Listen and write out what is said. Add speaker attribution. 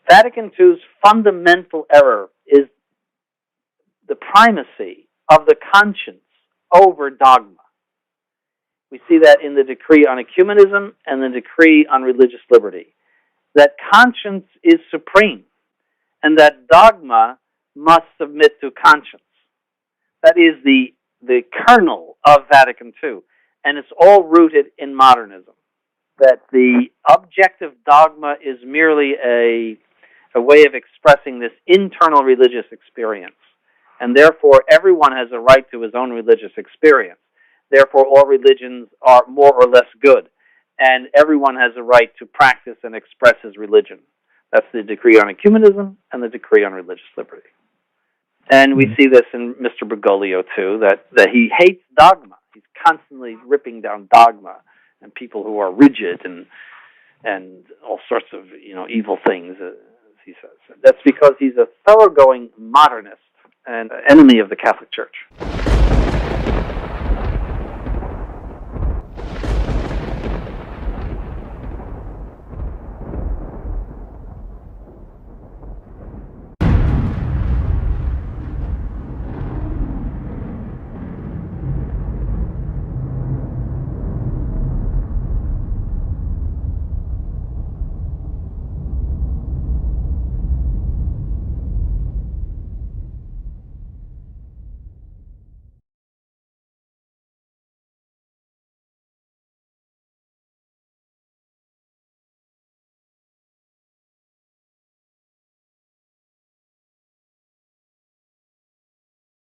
Speaker 1: Vatican II's fundamental error is the primacy of the conscience over dogma. We see that in the decree on ecumenism and the decree on religious liberty, that conscience is supreme and that dogma must submit to conscience. That is the kernel of Vatican II, and it's all rooted in modernism. That the objective dogma is merely a way of expressing this internal religious experience, and therefore everyone has a right to his own religious experience. Therefore, all religions are more or less good, and everyone has a right to practice and express his religion. That's the decree on ecumenism and the decree on religious liberty. And we see this in Mr. Bergoglio, too, that he hates dogma. He's constantly ripping down dogma and people who are rigid and all sorts of evil things, as he says. That's because he's a thoroughgoing modernist and enemy of the Catholic Church.